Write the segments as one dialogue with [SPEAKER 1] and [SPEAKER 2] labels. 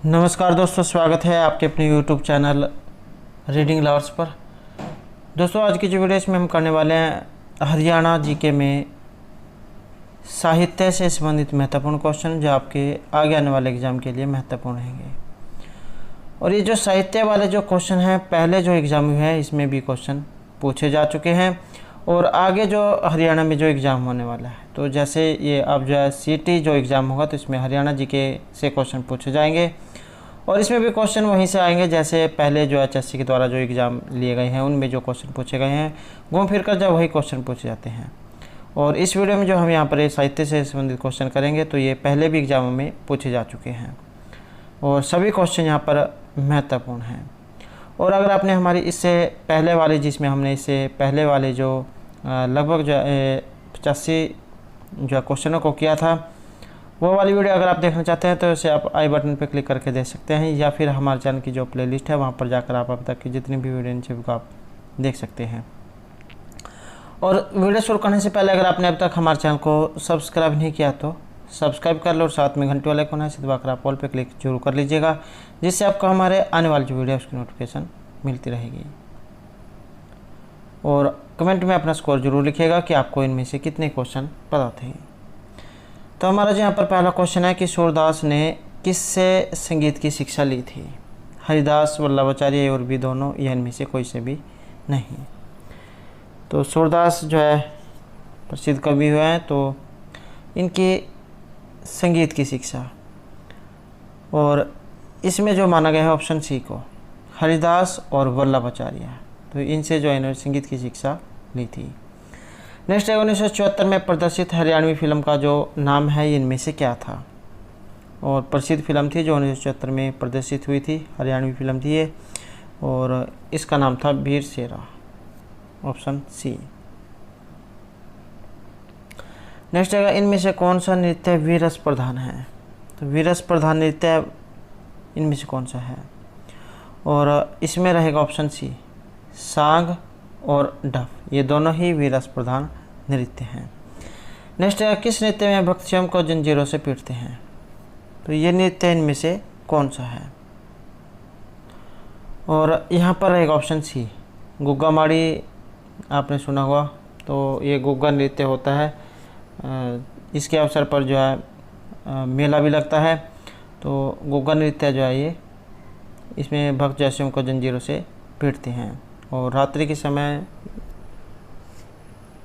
[SPEAKER 1] नमस्कार दोस्तों, स्वागत है आपके अपने YouTube चैनल रीडिंग लवर्स पर। दोस्तों, आज की जो वीडियो इसमें हम करने वाले हैं हरियाणा जीके में साहित्य से संबंधित महत्वपूर्ण क्वेश्चन जो आपके आगे आने वाले एग्ज़ाम के लिए महत्वपूर्ण रहेंगे। और ये जो साहित्य वाले जो क्वेश्चन हैं, पहले जो एग्ज़ाम हुए हैं इसमें भी क्वेश्चन पूछे जा चुके हैं और आगे जो हरियाणा में जो एग्ज़ाम होने वाला है, तो जैसे ये अब जो है सीटी जो एग्ज़ाम होगा तो इसमें हरियाणा जीके से क्वेश्चन पूछे जाएंगे और इसमें भी क्वेश्चन वहीं से आएंगे जैसे पहले जो HSC के द्वारा जो एग्ज़ाम लिए गए हैं उनमें जो क्वेश्चन पूछे गए हैं, घूम फिर कर जब वही क्वेश्चन पूछे जाते हैं। और इस वीडियो में जो हम यहाँ पर साहित्य से संबंधित क्वेश्चन करेंगे तो ये पहले भी एग्ज़ामों में पूछे जा चुके हैं और सभी क्वेश्चन यहाँ पर महत्वपूर्ण हैं। और अगर आपने हमारी इससे पहले वाले जिसमें हमने इससे पहले वाले जो लगभग जो 85 जो क्वेश्चनों को किया था, वो वाली वीडियो अगर आप देखना चाहते हैं तो इसे आप आई बटन पर क्लिक करके देख सकते हैं या फिर हमारे चैनल की जो प्लेलिस्ट है वहाँ पर जाकर आप अब तक की जितनी भी वीडियो इन सभी को आप देख सकते हैं। और वीडियो शुरू करने से पहले अगर आपने अब तक हमारे चैनल को सब्सक्राइब नहीं किया तो सब्सक्राइब कर लो और साथ में घंटे वाले कोना से दबाकर आप ऑल पे क्लिक जरूर कर लीजिएगा, जिससे आपको हमारे आने वाली जो वीडियो उसकी नोटिफिकेशन मिलती रहेगी। और कमेंट में अपना स्कोर जरूर लिखिएगा कि आपको इनमें से कितने क्वेश्चन पता थे। तो हमारा जो यहाँ पर पहला क्वेश्चन है कि सूरदास ने किससे संगीत की शिक्षा ली थी? हरिदास, वल्लभाचार्य और भी दोनों, या इनमें से कोई से भी नहीं। तो सूरदास जो है प्रसिद्ध कवि हुए हैं, तो इनकी संगीत की शिक्षा, और इसमें जो माना गया है ऑप्शन सी को, हरिदास और वल्लभाचार्य, तो इनसे जो है संगीत की शिक्षा ली थी। नेक्स्ट है 1974 में प्रदर्शित हरियाणवी फिल्म का जो नाम है इनमें से क्या था? और प्रसिद्ध फिल्म थी जो 1974 में प्रदर्शित हुई थी, हरियाणवी फिल्म थी ये, और इसका नाम था वीर शेरा, ऑप्शन सी। नेक्स्ट है इनमें से कौन सा नृत्य वीरस प्रधान है? तो वीरस प्रधान नृत्य इनमें से कौन सा है? और इसमें रहेगा ऑप्शन सी, सांग और डफ, ये दोनों ही वीरस प्रधान नृत्य हैं। नेक्स्ट है किस नृत्य में भक्त स्वयं को जंजीरों से पीटते हैं? तो ये नृत्य इनमें से कौन सा है? और यहाँ पर रहेगा ऑप्शन सी, गुग्गा माड़ी, आपने सुना होगा, तो ये गुग्गा नृत्य होता है। इसके अवसर पर जो है मेला भी लगता है, तो गुग्गा नृत्य जो है ये, इसमें भक्त जैसों को जंजीरों से पीटते हैं और रात्रि के समय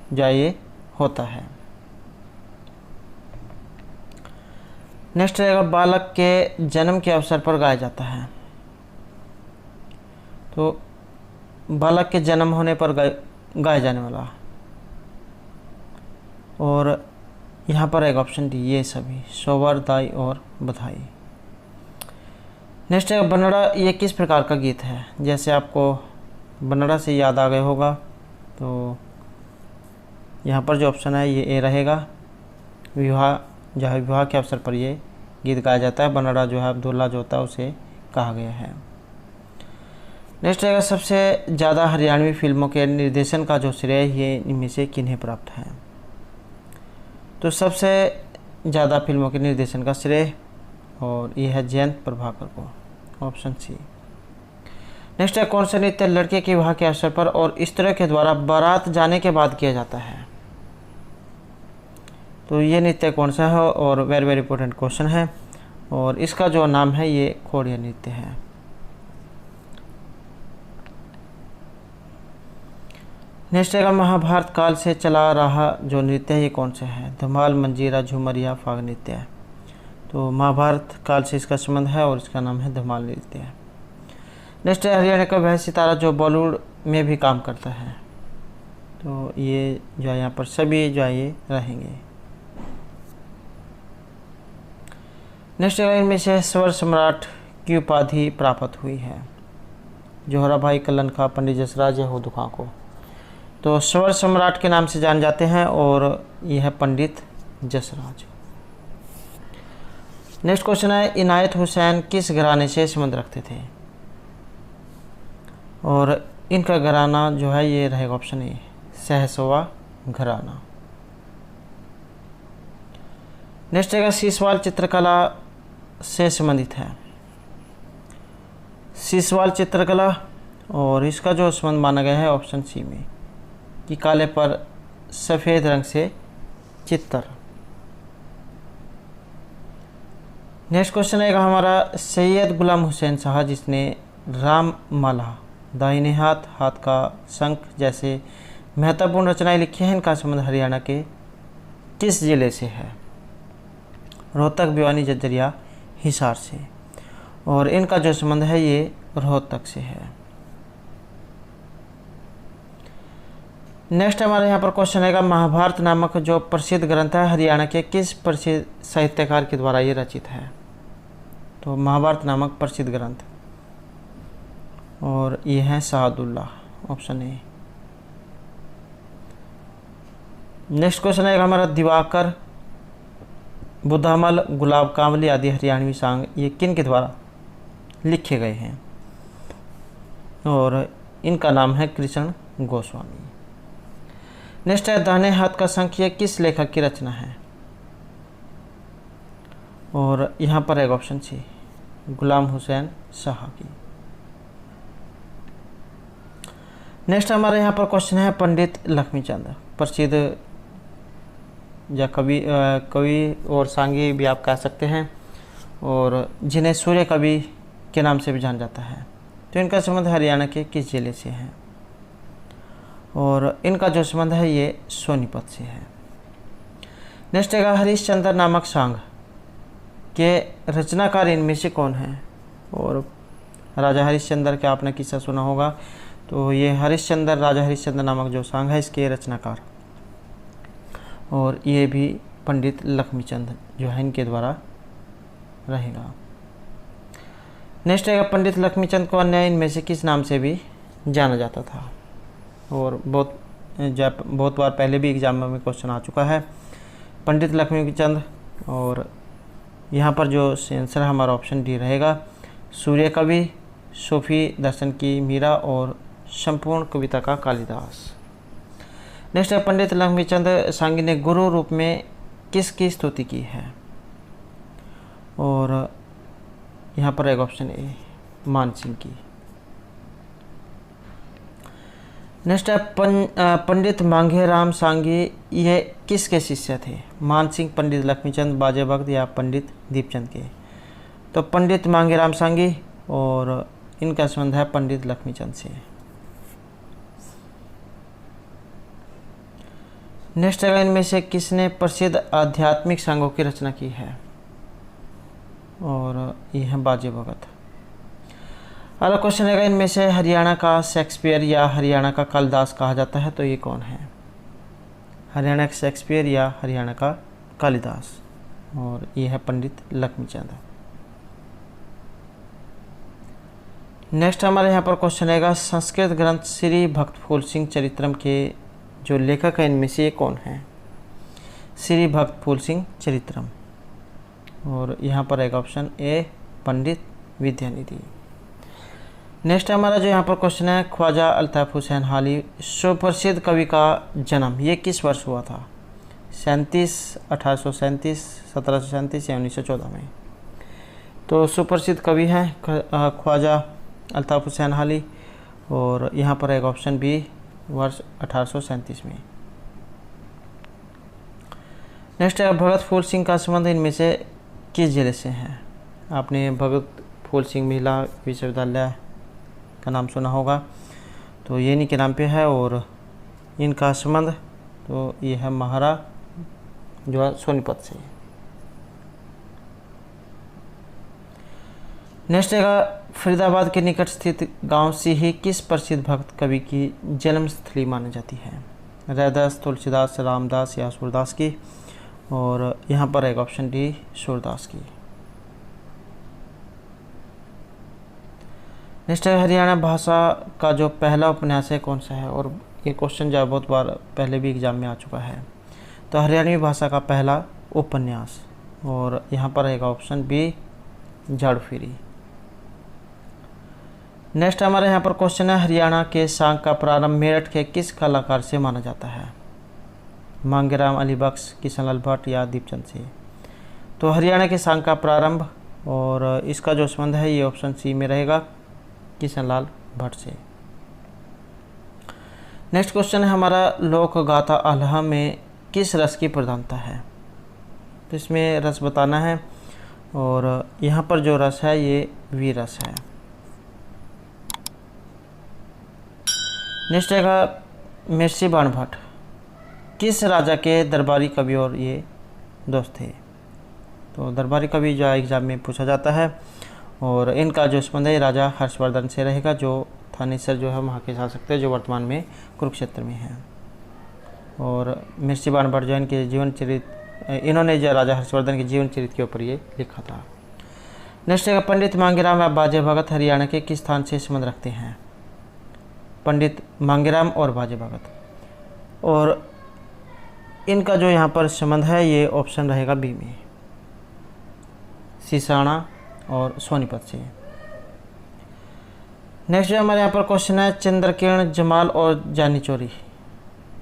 [SPEAKER 1] जो ये होता है। नेक्स्ट रहेगा बालक के जन्म के अवसर पर गाया जाता है। तो बालक के जन्म होने पर गाया जाने वाला, और यहाँ पर एक ऑप्शन डी, ये सभी सोबर, दाई और बधाई। नेक्स्ट है बन्नड़ा, ये किस प्रकार का गीत है? जैसे आपको बन्नड़ा से याद आ गया होगा, तो यहाँ पर जो ऑप्शन है ये ए रहेगा। विवाह जो है, विवाह के अवसर पर ये गीत गाया जाता है। बन्नड़ा जो है दूल्हा जो होता है उसे कहा गया है। नेक्स्ट रहेगा सबसे ज़्यादा हरियाणवी फिल्मों के निर्देशन का जो श्रेय ये इनमें से किन्हें प्राप्त है? तो सबसे ज़्यादा फिल्मों के निर्देशन का श्रेय, और ये है जयंत प्रभाकर को, ऑप्शन सी। नेक्स्ट है कौन सा नृत्य लड़के के विवाह के अवसर पर और स्त्रियों के द्वारा बारात जाने के बाद किया जाता है? तो ये नृत्य कौन सा है? और वेरी वेरी इंपॉर्टेंट क्वेश्चन है, और इसका जो नाम है ये खोड़िया नृत्य है। नेक्स्ट है महाभारत काल से चला रहा जो नृत्य है ये कौन सा है? धमाल, मंजीरा, झूमर या फाग नृत्य है? तो महाभारत काल से इसका संबंध है और इसका नाम है धमाल नृत्य है। नेक्स्ट है हरियाणा का वह सितारा जो बॉलीवुड में भी काम करता है? तो ये जो है यहाँ पर सभी जो है ये रहेंगे। नेक्स्ट है इनमें से स्वर सम्राट की उपाधि प्राप्त हुई है? जोहरा भाई, कल्लन खां, पंडित जसराज या हुदू खां को? तो स्वर सम्राट के नाम से जान जाते हैं और यह है पंडित जसराज। नेक्स्ट क्वेश्चन है इनायत हुसैन किस घराने से संबंध रखते थे? और इनका घराना जो है ये रहेगा ऑप्शन ए, सहसवा घराना। नेक्स्ट है सीसवाल चित्रकला से संबंधित है? सीसवाल चित्रकला, और इसका जो संबंध माना गया है ऑप्शन सी में कि काले पर सफ़ेद रंग से चित्र। नेक्स्ट क्वेश्चन आएगा हमारा, सैयद गुलाम हुसैन शाह जिसने राममाला, दाहिने हाथ का शंख जैसे महत्वपूर्ण रचनाएं लिखी हैं, इनका संबंध हरियाणा के किस जिले से है? रोहतक, भिवानी, झज्जर, हिसार से। और इनका जो संबंध है ये रोहतक से है। नेक्स्ट हमारे यहाँ पर क्वेश्चन आएगा, महाभारत नामक जो प्रसिद्ध ग्रंथ है हरियाणा के किस प्रसिद्ध साहित्यकार के द्वारा ये रचित है? तो महाभारत नामक प्रसिद्ध ग्रंथ, और ये है शाहदुल्लाह, ऑप्शन ए। नेक्स्ट क्वेश्चन आएगा हमारा, दिवाकर, बुद्धामल, गुलाब कांवली आदि हरियाणवी सांग ये किन के द्वारा लिखे गए हैं? और इनका नाम है कृष्ण गोस्वामी। नेक्स्ट है, दाहिने हाथ का शंख ये किस लेखक की रचना है? और यहाँ पर एक ऑप्शन सी, गुलाम हुसैन शाह की। नेक्स्ट हमारे यहाँ पर क्वेश्चन है, पंडित लक्ष्मीचंद, प्रसिद्ध या कवि और सांगी भी आप कह सकते हैं, और जिन्हें सूर्य कवि के नाम से भी जाना जाता है, तो इनका संबंध हरियाणा के किस जिले से है? और इनका जो संबंध है ये सोनीपत से है। नेक्स्ट है, हरिश्चंद्र नामक सांग के रचनाकार इनमें से कौन है? और राजा हरिश्चंद्र का आपने किस्सा सुना होगा, तो ये हरिश्चंद्र, राजा हरिश्चंद्र नामक जो सांग है इसके रचनाकार, और ये भी पंडित लक्ष्मीचंद जो है इनके द्वारा रहेगा। नेक्स्ट है, पंडित लक्ष्मीचंद को अन्य इनमें से किस नाम से भी जाना जाता था? और बहुत बार पहले भी एग्जाम में क्वेश्चन आ चुका है, पंडित लक्ष्मीचंद। और यहाँ पर जो आंसर हमारा ऑप्शन डी रहेगा, सूर्य कवि, सूफी दर्शन की मीरा और संपूर्ण कविता का कालिदास। नेक्स्ट है, पंडित लक्ष्मीचंद सांगी ने गुरु रूप में किसकी स्तुति की है? और यहाँ पर एक ऑप्शन ए, मानसिंह की। नेक्स्ट है, पंडित मांगेराम सांगी ये किसके शिष्य थे? मानसिंह, पंडित लक्ष्मीचंद, बाजे भक्त या पंडित दीपचंद के? तो पंडित मांगेराम सांगी, और इनका संबंध है पंडित लक्ष्मीचंद से। नेक्स्ट है, इनमें से किसने प्रसिद्ध आध्यात्मिक सांगों की रचना की है? और ये है बाजे भगत। अगला क्वेश्चन है, इनमें से हरियाणा का शेक्सपियर या हरियाणा का कालिदास कहा जाता है, तो ये कौन है? हरियाणा का शेक्सपियर या हरियाणा का कालिदास, और ये है पंडित लक्ष्मीचंद। नेक्स्ट हमारे यहाँ पर क्वेश्चन आएगा, संस्कृत ग्रंथ श्री भक्त फूल सिंह चरित्रम के जो लेखक है इनमें से ये कौन है? श्री भक्त फूल सिंह चरित्रम, और यहाँ पर एक option A, Pandit Vidyanidhi. Next हमारा जो यहाँ पर क्वेश्चन है, ख्वाजा अल्ताफ हुसैन हाली सुप्रसिद्ध कवि का जन्म ये किस वर्ष हुआ था? 1837, 1737 या 1914 में? तो सुप्रसिद्ध कवि हैं ख्वाजा अल्ताफ हुसैन हाली, और यहाँ पर एक ऑप्शन बी, वर्ष 1837 में। नेक्स्ट है, भगत फूल सिंह का संबंध इनमें से किस जिले से है? आपने भगत फूल सिंह महिला विश्वविद्यालय का नाम सुना होगा, तो ये इन्हीं के नाम पे है, और इनका संबंध तो ये है महारा जो है सोनीपत से। नेक्स्ट है, फरीदाबाद के निकट स्थित गांव सिही किस प्रसिद्ध भक्त कवि की जन्मस्थली मानी जाती है? रैदास, तुलसीदास, रामदास या सूरदास की? और यहाँ पर एक ऑप्शन डी, सूरदास की। नेक्स्ट है, हरियाणा भाषा का जो पहला उपन्यास है कौन सा है? और ये क्वेश्चन जो बहुत बार पहले भी एग्जाम में आ चुका है, तो हरियाणवी भाषा का पहला उपन्यास, और यहाँ पर एक ऑप्शन बी, झाड़ूफिरी। नेक्स्ट हमारे यहाँ पर क्वेश्चन है, हरियाणा के सांग का प्रारंभ मेरठ के किस कलाकार से माना जाता है? मांगेराम, अली बख्श, किशनलाल भट्ट या दीपचंद से? तो हरियाणा के सांग का प्रारंभ, और इसका जो संबंध है ये ऑप्शन सी में रहेगा, किशनलाल भट्ट से। नेक्स्ट क्वेश्चन है हमारा, लोक गाथा आल्हा में किस रस की प्रधानता है? तो इसमें रस बताना है और यहाँ पर जो रस है ये वीर रस है। नेक्स्ट है मिर्सी बाण भट्ट किस राजा के दरबारी कवि और ये दोस्त थे? तो दरबारी कवि जो एग्जाम में पूछा जाता है और इनका जो संबंध है राजा हर्षवर्धन से रहेगा, जो थानेसर जो है वहाँ के शासक थे, जो वर्तमान में कुरुक्षेत्र में हैं। और मिर्सी बाण भट्ट जो इनके जीवन चरित्र, इन्होंने जो राजा हर्षवर्धन के जीवन चरित्र के ऊपर ये लिखा था। नेक्स्ट है पंडित मांगेराम व बाजे भगत हरियाणा के किस स्थान से संबंध रखते हैं? पंडित मांगेराम और बाजे भगत, और इनका जो यहाँ पर संबंध है ये ऑप्शन रहेगा बी में, सिसाना और सोनीपत से। नेक्स्ट जो हमारे यहाँ पर क्वेश्चन है, चंद्रकिरण जमाल और जानी चोरी,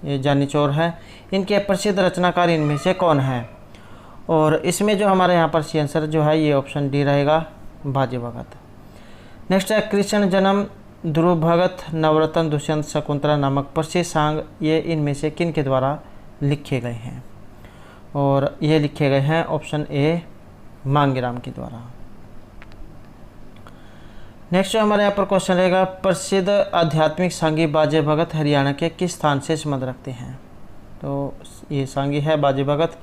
[SPEAKER 1] ये जानी चोर है, इनके प्रसिद्ध रचनाकार इनमें से कौन है? और इसमें जो हमारे यहाँ पर सी आंसर जो है ये ऑप्शन डी रहेगा, बाजे भगत। नेक्स्ट है कृष्ण जन्म, ध्रुव भगत, नवरत्न, दुष्यंत, शकुंतला नामक प्रसिद्ध सांग ये इनमें से किन के द्वारा लिखे गए हैं? और ये लिखे गए हैं ऑप्शन ए, मांगेराम के द्वारा। नेक्स्ट जो हमारे यहाँ पर क्वेश्चन रहेगा, प्रसिद्ध आध्यात्मिक सांगी बाजे भगत हरियाणा के किस स्थान से संबंध रखते हैं? तो ये सांगी है बाजे भगत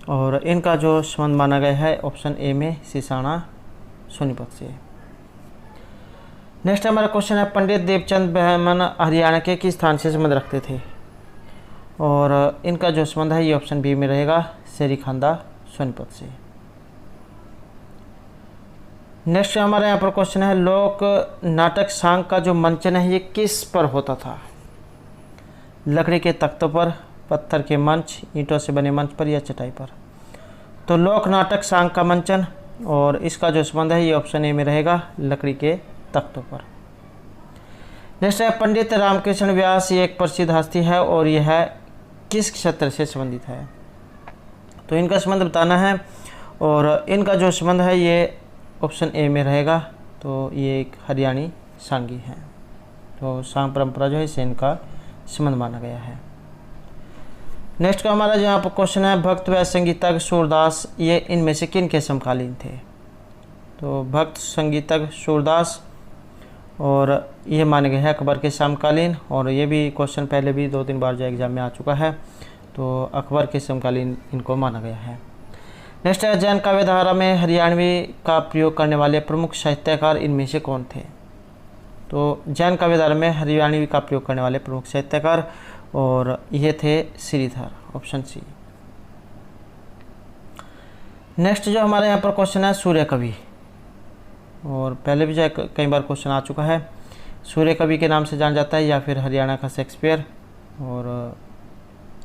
[SPEAKER 1] और इनका जो संबंध माना गया है ऑप्शन ए में, सिसाना सोनीपत से। नेक्स्ट हमारा क्वेश्चन है, पंडित देवचंद बहमन हरियाणा के किस स्थान से संबंध रखते थे? और इनका जो संबंध है ये ऑप्शन बी में रहेगा, सेरीखांदा सोनीपत से। नेक्स्ट हमारे यहाँ पर क्वेश्चन है, लोक नाटक सांग का जो मंचन है ये किस पर होता था? लकड़ी के तख्तों पर, पत्थर के मंच, ईंटों से बने मंच पर या चटाई पर? तो लोक नाटक सांग का मंचन, और इसका जो संबंध है ये ऑप्शन ए में रहेगा, लकड़ी के तख्तों पर। नेक्स्ट है, पंडित रामकृष्ण व्यास ये एक प्रसिद्ध हस्ती है और यह किस क्षेत्र से संबंधित है? तो इनका संबंध बताना है और इनका जो संबंध है ये ऑप्शन ए में रहेगा, तो ये एक हरियाणी सांगी है। तो सांग परंपरा जो है इसे इनका संबंध माना गया है। नेक्स्ट का हमारा जो यहाँ पर क्वेश्चन है, भक्त व संगीतज्ञ सूरदास ये इनमें से किन के समकालीन थे? तो भक्त संगीतज्ञ सूरदास और ये माने गए हैं अकबर के समकालीन, और ये भी क्वेश्चन पहले भी 2-3 बार जो एग्जाम में आ चुका है, तो अकबर के समकालीन इनको माना गया है। नेक्स्ट है, जैन काव्यधारा में हरियाणवी का प्रयोग करने वाले प्रमुख साहित्यकार इनमें से कौन थे? तो जैन काव्यधारा में हरियाणवी का प्रयोग करने वाले प्रमुख साहित्यकार, और ये थे श्रीधर, ऑप्शन सी। नेक्स्ट जो हमारे यहाँ पर क्वेश्चन है, सूर्य कवि, और पहले भी जो कई बार क्वेश्चन आ चुका है, सूर्य कवि के नाम से जाना जाता है या फिर हरियाणा का शेक्सपियर, और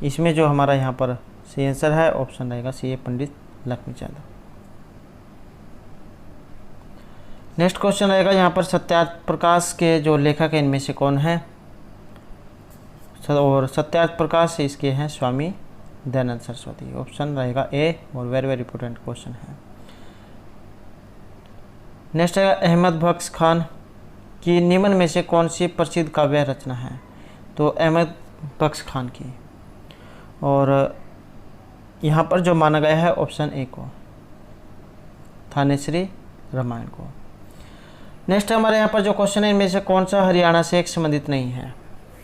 [SPEAKER 1] इसमें जो हमारा यहाँ पर सी आंसर है ऑप्शन रहेगा सी, पंडित लक्ष्मीचंद। नेक्स्ट क्वेश्चन रहेगा यहाँ पर, सत्यार्थ प्रकाश के जो लेखक हैं इनमें से कौन है? और सत्यार्थ प्रकाश इसके हैं स्वामी दयानंद सरस्वती, ऑप्शन रहेगा ए, और वेरी वेरी इंपॉर्टेंट क्वेश्चन है। नेक्स्ट है, अहमद बख्श खान की निम्न में से कौन सी प्रसिद्ध काव्य रचना है? तो अहमद बख्श खान की, और यहाँ पर जो माना गया है ऑप्शन ए को, थानेश्वरी रामायण को। नेक्स्ट हमारे यहाँ पर जो क्वेश्चन है, इनमें से कौन सा हरियाणा से एक संबंधित नहीं है?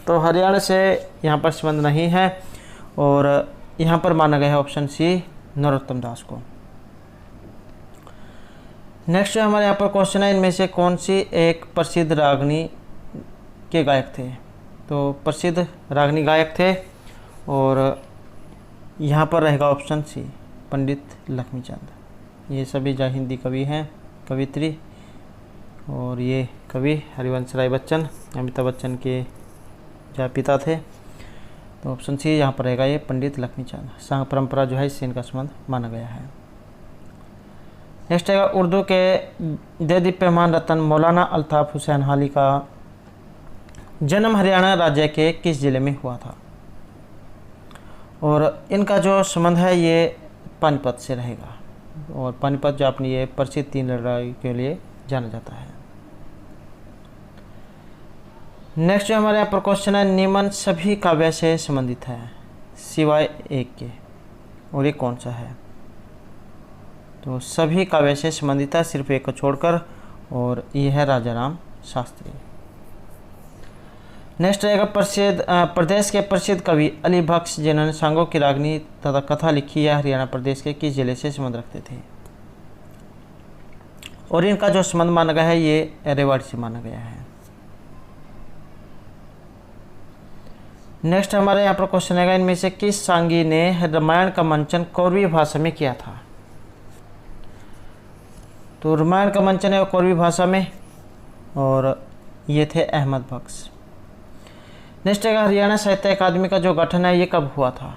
[SPEAKER 1] तो हरियाणा से यहाँ पर संबंध नहीं है, और यहाँ पर माना गया है ऑप्शन सी, नरोत्तम दास को। नेक्स्ट जो हमारे यहाँ पर क्वेश्चन है, इनमें से कौन सी एक प्रसिद्ध रागनी के गायक थे? तो प्रसिद्ध रागनी गायक थे, और यहाँ पर रहेगा ऑप्शन सी, पंडित लक्ष्मीचंद। ये सभी जो हिंदी कवि हैं, कवित्री, और ये कवि हरिवंश राय बच्चन, अमिताभ बच्चन के जो पिता थे। तो ऑप्शन सी यहाँ पर रहेगा ये, पंडित लक्ष्मीचंद। सांग परंपरा जो है इससे इनका संबंध माना गया है। नेक्स्ट है, उर्दू के दे दीप्यमान रतन मौलाना अल्ताफ हुसैन हाली का जन्म हरियाणा राज्य के किस जिले में हुआ था? और इनका जो संबंध है ये पानीपत से रहेगा, और पानीपत जो अपनी ये प्रसिद्ध 3 लड़ाई के लिए जाना जाता है। नेक्स्ट जो हमारे यहाँ पर क्वेश्चन है, निम्न सभी काव्य से संबंधित है सिवाय एक के, और ये कौन सा है? तो सभी काव्य से संबंधित है सिर्फ एक को छोड़कर, और ये है राजाराम शास्त्री। नेक्स्ट रहेगा प्रसिद्ध प्रदेश के प्रसिद्ध कवि अली बख्श, जिन्होंने सांगों की रागनी तथा कथा लिखी है, हरियाणा प्रदेश के किस जिले से संबंध रखते थे? और इनका जो संबंध माना गया है ये रेवाड़ी से माना गया है। नेक्स्ट हमारे यहाँ पर क्वेश्चन है, इनमें से किस सांगी ने रामायण का मंचन कौरवी भाषा में किया था? तो रामायण का मंचन है कौरवी भाषा में, और ये थे अहमद बख्श। नेक्स्ट है, हरियाणा साहित्य अकादमी का जो गठन है ये कब हुआ था?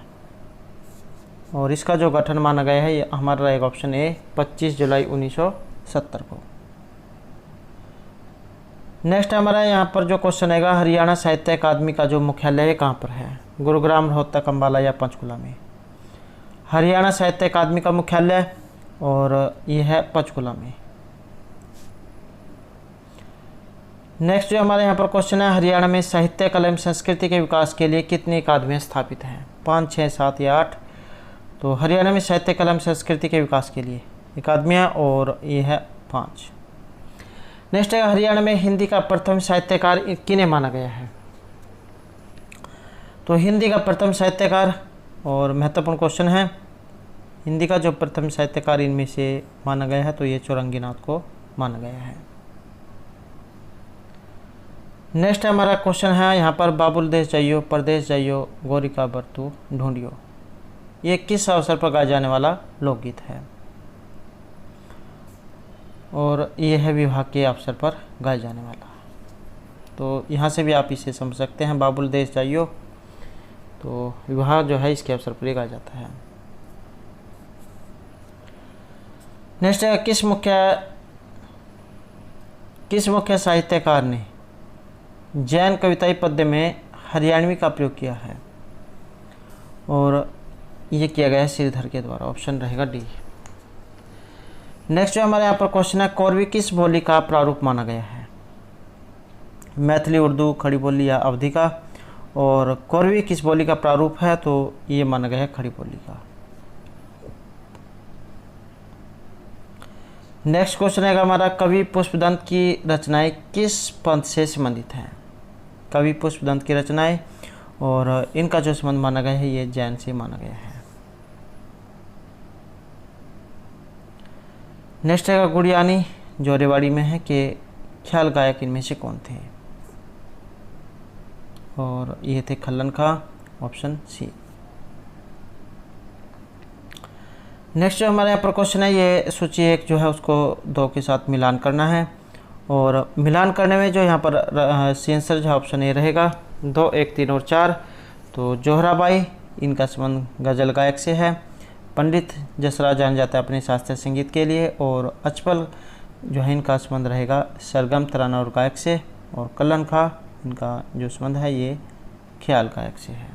[SPEAKER 1] और इसका जो गठन माना गया है ये हमारा रहेगा ऑप्शन ए 25 जुलाई 1970 को। नेक्स्ट हमारा यहाँ पर जो क्वेश्चन है, हरियाणा साहित्य अकादमी का जो मुख्यालय कहाँ पर है? गुरुग्राम, रोहतक, अम्बाला या पंचकुला में? हरियाणा साहित्य अकादमी का मुख्यालय, और ये है पंचकुला में। नेक्स्ट जो हमारे यहाँ पर क्वेश्चन है, हरियाणा में साहित्य, कला एवं संस्कृति के विकास के लिए कितनी अकादमियाँ स्थापित हैं? 5, 6, 7 या 8? तो हरियाणा में साहित्य, कला एवं संस्कृति के विकास के लिए अकादमियाँ, और ये है 5। नेक्स्ट है, हरियाणा में हिंदी का प्रथम साहित्यकार किन्हें माना गया है? तो हिंदी का प्रथम साहित्यकार, और महत्वपूर्ण क्वेश्चन है, हिंदी का जो प्रथम साहित्यकार इनमें से माना गया है तो ये चौरंगीनाथ को माना गया है। नेक्स्ट हमारा क्वेश्चन है यहाँ पर, बाबुल देश जाइयो, परदेश जाइयो, गोरिका बरतू ढूंढियो, ये किस अवसर पर गाया जाने वाला लोकगीत है? और ये है विवाह के अवसर पर गाया जाने वाला। तो यहाँ से भी आप इसे समझ सकते हैं, बाबुल देश जाइयो, तो विवाह जो है इसके अवसर पर ही गाया जाता है। नेक्स्ट है, किस मुख्य साहित्यकार ने जैन कविताई पद्य में हरियाणवी का प्रयोग किया है? और ये किया गया है श्रीधर के द्वारा, ऑप्शन रहेगा डी। नेक्स्ट जो हमारे यहाँ पर क्वेश्चन है, कौरवी किस बोली का प्रारूप माना गया है? मैथिली, उर्दू, खड़ी बोली या अवधी का? और कौरवी किस बोली का प्रारूप है? तो ये माना गया है खड़ी बोली का। नेक्स्ट क्वेश्चन है हमारा, कवि पुष्पदंत की रचनाएं किस पंथ से संबंधित हैं? कवि पुष्पदंत की रचनाएं, और इनका जो संबंध माना गया है ये जैन से माना गया है। नेक्स्ट है गुड़ियानी, जो रेवाड़ी में है, के ख्याल गायक इनमें से कौन थे? और ये थे खल्लन खां, ऑप्शन सी। नेक्स्ट जो हमारे यहाँ पर क्वेश्चन है, ये सूची 1 जो है उसको 2 के साथ मिलान करना है, और मिलान करने में जो यहाँ पर आंसर जो ऑप्शन ए रहेगा 2, 1, 3 और 4। तो जोहराबाई, इनका संबंध गज़ल गायक से है। पंडित जसराज जान जाता है अपने शास्त्रीय संगीत के लिए, और अचपल जो है इनका संबंध रहेगा सरगम, तराना और गायक से। और कल्लन खां, इनका जो संबंध है ये ख्याल गायक से है।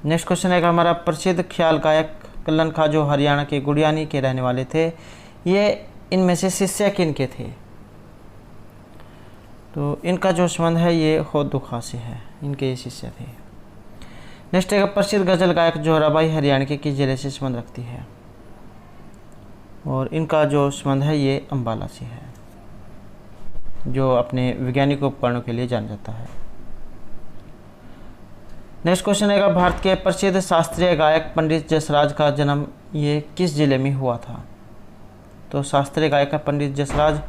[SPEAKER 1] नेक्स्ट क्वेश्चन है हमारा, प्रसिद्ध ख्याल गायक कल्लन खां जो हरियाणा के गुड़ियानी के रहने वाले थे, ये इनमें से शिष्य किनके थे? तो इनका जो संबंध है ये होद्दू खां से है, इनके ये शिष्य थे। नेक्स्ट है, प्रसिद्ध गज़ल गायक जोहराबाई हरियाणा के किस जिले से संबंध रखती है? और इनका जो संबंध है ये अम्बाला से है, जो अपने वैज्ञानिक उपकरणों के लिए जाना जाता है। नेक्स्ट क्वेश्चन है, भारत के प्रसिद्ध शास्त्रीय गायक पंडित जसराज का जन्म ये किस जिले में हुआ था? तो शास्त्रीय गायक है पंडित जसराज,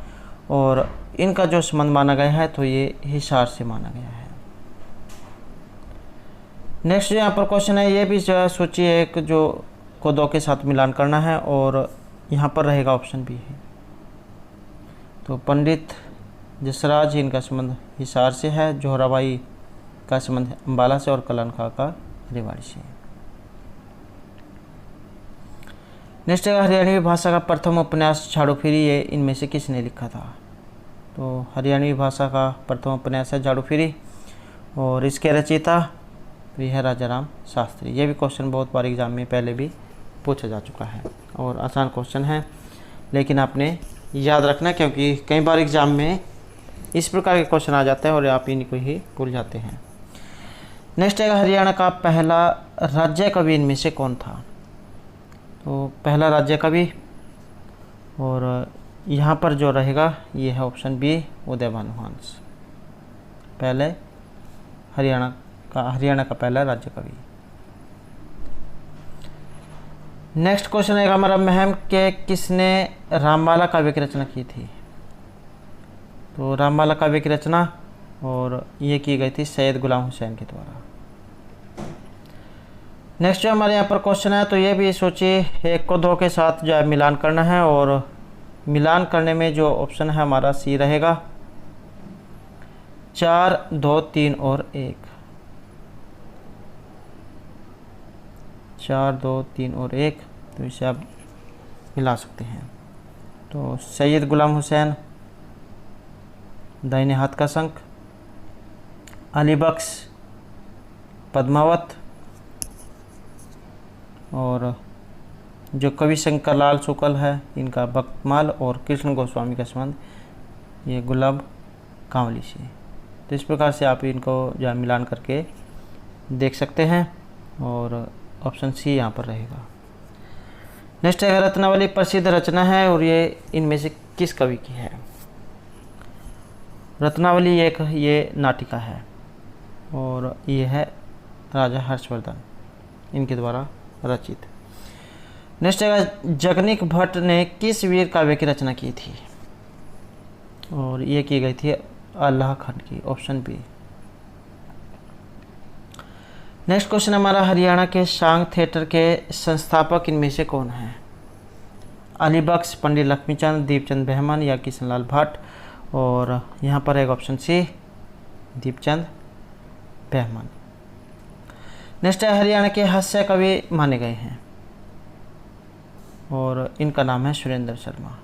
[SPEAKER 1] और इनका जो संबंध माना गया है तो ये हिसार से माना गया है। नेक्स्ट यहाँ पर क्वेश्चन है, ये भी जो है सूची 1 जो को 2 के साथ मिलान करना है, और यहाँ पर रहेगा ऑप्शन बी है। तो पंडित जसराज, इनका संबंध हिसार से है, जोहराबाई का संबंध अम्बाला से, और कल्लन खां का रेवाड़ी से। नेक्स्ट है, हरियाणवी भाषा का प्रथम उपन्यास झाड़ू फिरी, ये इनमें से किसने लिखा था? तो हरियाणवी भाषा का प्रथम उपन्यास है झाड़ू फिरी, और इसके रचयिता भी है राजाराम शास्त्री। ये भी क्वेश्चन बहुत बार एग्जाम में पहले भी पूछा जा चुका है, और आसान क्वेश्चन है, लेकिन आपने याद रखना, क्योंकि कई बार एग्ज़ाम में इस प्रकार के क्वेश्चन आ जाते हैं और आप इनको ही भूल जाते हैं। नेक्स्ट है हरियाणा का पहला राज्य कवि इनमें से कौन था? तो पहला राज्य कवि, और यहाँ पर जो रहेगा ये है ऑप्शन बी, उदय भानुवंश। पहले हरियाणा का पहला राज्य कवि। नेक्स्ट क्वेश्चन है हमारा, महम के किसने राममाला काव्य की रचना की थी? तो राममाला काव्य की रचना और ये की गई थी सैयद गुलाम हुसैन के द्वारा। नेक्स्ट जो हमारे यहाँ पर क्वेश्चन है, तो ये भी सोचिए 1 को 2 के साथ जो है मिलान करना है, और मिलान करने में जो ऑप्शन है हमारा सी रहेगा, 4 2 3 और 1। 4 2 3 और 1, तो इसे आप मिला सकते हैं। तो सैयद गुलाम हुसैन, दाहिने हाथ का शंख, अली बख्श, पद्मावत, और जो कवि शंकर लाल शुक्ल है इनका बख्तमाल, और कृष्ण गोस्वामी का संबंध ये गुलाब कांवली से। तो इस प्रकार से आप इनको जो मिलान करके देख सकते हैं, और ऑप्शन सी यहाँ पर रहेगा। नेक्स्ट है रत्नावली प्रसिद्ध रचना है, और ये इनमें से किस कवि की है? रत्नावली ये नाटिका है, और ये है राजा हर्षवर्धन इनके द्वारा रचित। नेक्स्ट है जगनीक भट्ट ने किस वीर काव्य की रचना की थी? और ये की गई थी अल्लाह खंड की, ऑप्शन बी। नेक्स्ट क्वेश्चन हमारा, हरियाणा के सांग थिएटर के संस्थापक इनमें से कौन है? अली बख्श, पंडित लक्ष्मीचंद, दीपचंद बहमन या किशनलाल भट्ट, और यहाँ पर एक option C, Deepchand Bahman. Next है हरियाणा के हास्य कवि माने गए हैं, और इनका नाम है सुरेंद्र शर्मा।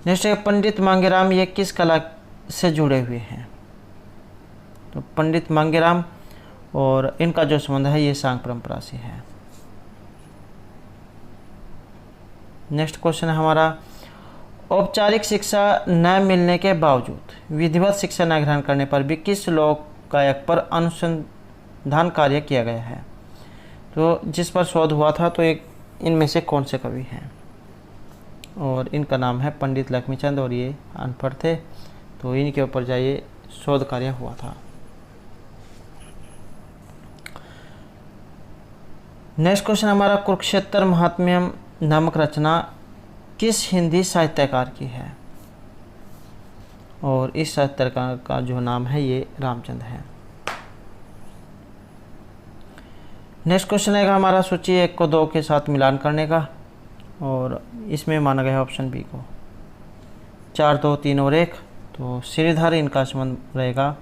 [SPEAKER 1] नेक्स्ट है पंडित मांगेराम, ये किस कला से जुड़े हुए हैं? तो पंडित मांगेराम और इनका जो संबंध है ये सांग परंपरा से है। नेक्स्ट क्वेश्चन है हमारा, औपचारिक शिक्षा न मिलने के बावजूद विधिवत शिक्षा न ग्रहण करने पर भी किस लोक गायक पर अनुसंधान कार्य किया गया है? तो जिस पर शोध हुआ था, तो एक इनमें से कौन से कवि हैं? और इनका नाम है पंडित लक्ष्मीचंद, और ये अनपढ़ थे, तो इनके ऊपर जाइए शोध कार्य हुआ था। नेक्स्ट क्वेश्चन हमारा, कुरुक्षेत्र महात्म्यम नामक रचना किस हिंदी साहित्यकार की है? और इस साहित्यकार का जो नाम है ये रामचंद्र है। नेक्स्ट क्वेश्चन है हमारा, सूची 1 को 2 के साथ मिलान करने का, और इसमें माना गया है ऑप्शन बी को, 4 2 3 और 1। तो श्रीधर इनका संबंध रहेगा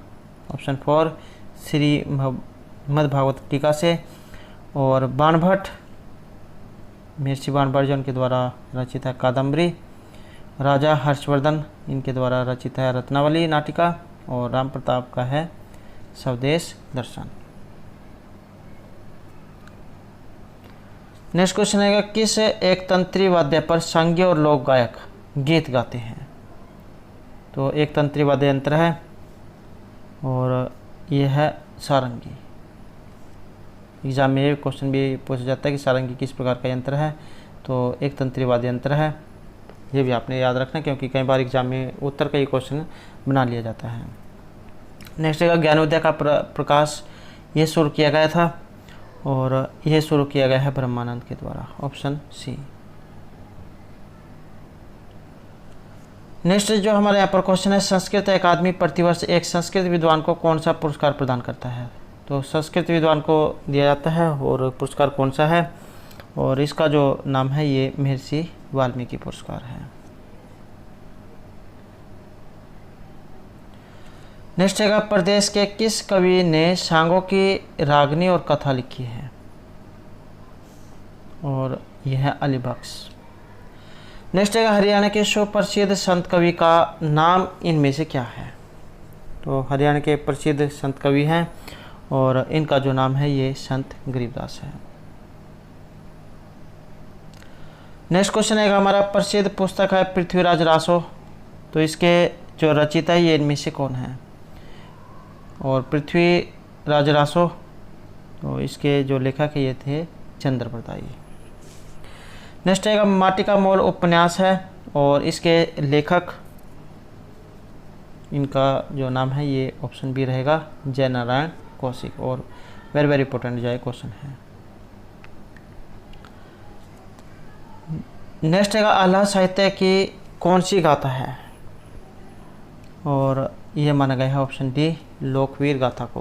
[SPEAKER 1] ऑप्शन 4, श्रीमद् भागवत टीका से, और बाणभट्ट, महर्षि बाणभट्ट के द्वारा रचित है कादम्बरी, राजा हर्षवर्धन इनके द्वारा रचित है रत्नावली नाटिका, और राम प्रताप का है स्वदेश दर्शन। नेक्स्ट क्वेश्चन है, किस एक तंत्री वाद्य पर संगीत और लोक गायक गीत गाते हैं? तो एक तंत्री वाद्य यंत्र है, और यह है सारंगी। एग्जाम में ये क्वेश्चन भी पूछा जाता है कि सारंगी किस प्रकार का यंत्र है? तो एक तंत्री वाद्य यंत्र है, ये भी आपने याद रखना, क्योंकि कई बार एग्जाम में उत्तर का ये क्वेश्चन बना लिया जाता है। नेक्स्ट है ज्ञानोदय का प्रकाश ये शुरू किया गया था, और यह शुरू किया गया है ब्रह्मानंद के द्वारा, ऑप्शन सी। नेक्स्ट जो हमारे यहाँ पर क्वेश्चन है, संस्कृत अकादमी प्रतिवर्ष एक संस्कृत विद्वान को कौन सा पुरस्कार प्रदान करता है? तो संस्कृत विद्वान को दिया जाता है, और पुरस्कार कौन सा है? और इसका जो नाम है ये महर्षि वाल्मीकि पुरस्कार है। नेक्स्ट है, प्रदेश के किस कवि ने सांगों की रागनी और कथा लिखी है? और यह है अली बख्श। नेक्स्ट है, हरियाणा के सुप्रसिद्ध संत कवि का नाम इनमें से क्या है? तो हरियाणा के प्रसिद्ध संत कवि हैं, और इनका जो नाम है ये संत गरीबदास है। नेक्स्ट क्वेश्चन है हमारा, प्रसिद्ध पुस्तक है पृथ्वीराज रासो, तो इसके जो रचयिता है ये इनमें से कौन है? और पृथ्वीराज रासो, तो इसके जो लेखक है ये थे चंद्रप्रदायी। नेक्स्ट है माटी का मोल उपन्यास है और इसके लेखक, इनका जो नाम है ये ऑप्शन बी रहेगा जयनारायण कौशिक, और वेरी वेरी इंपॉर्टेंट जो है क्वेश्चन है। नेक्स्ट है आह्लाद साहित्य की कौन सी गाथा है? और यह माना गया है ऑप्शन डी लोकवीर गाथा को।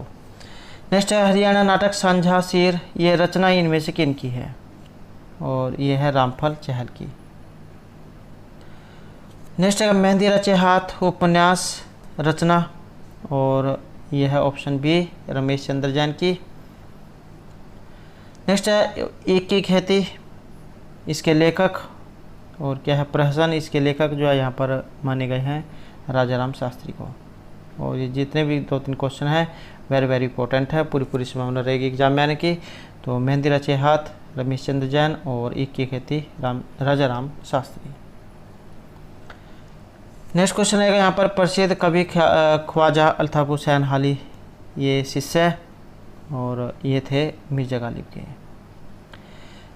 [SPEAKER 1] नेक्स्ट है हरियाणा नाटक सांझा सिर, ये रचना इनमें से किन की है? और यह है रामफल चहल की। नेक्स्ट है मेहंदी रचे हाथ उपन्यास रचना, और यह है ऑप्शन बी रमेश चंद्र जैन की। नेक्स्ट है एक की खेती, इसके लेखक, और क्या है प्रहसन, इसके लेखक जो है यहाँ पर माने गए हैं राजा राम शास्त्री को। और ये जितने भी 2-3 क्वेश्चन हैं वेरी वेरी इंपॉर्टेंट है, पूरी संभावना रहेगी एग्जाम में आने की। तो मेहंदी रचे हाथ रमेश चंद्र जैन और एक की खेती राजा राम शास्त्री। नेक्स्ट क्वेश्चन रहेगा यहाँ पर, प्रसिद्ध कवि ख्वाजा अल्ताफ हुसैन हाली, ये शिष्य है और ये थे मिर्जा गालिब के।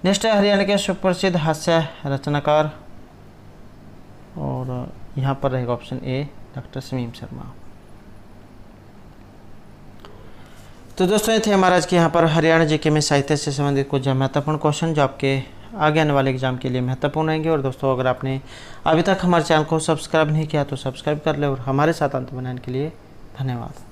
[SPEAKER 1] नेक्स्ट है हरियाणा के सुप्रसिद्ध हास्य रचनाकार, और यहाँ पर रहेगा option A doctor Shamim Sharma. तो दोस्तों ये थे हमारा आज के यहाँ पर हरियाणा जीके में साहित्य से संबंधित कुछ महत्वपूर्ण क्वेश्चन जो आपके आगे आने वाले एग्जाम के लिए महत्वपूर्ण रहेंगे। और दोस्तों अगर आपने अभी तक हमारे चैनल को सब्सक्राइब नहीं किया तो सब्सक्राइब कर ले, और हमारे साथ अंत बनाने के लिए धन्यवाद।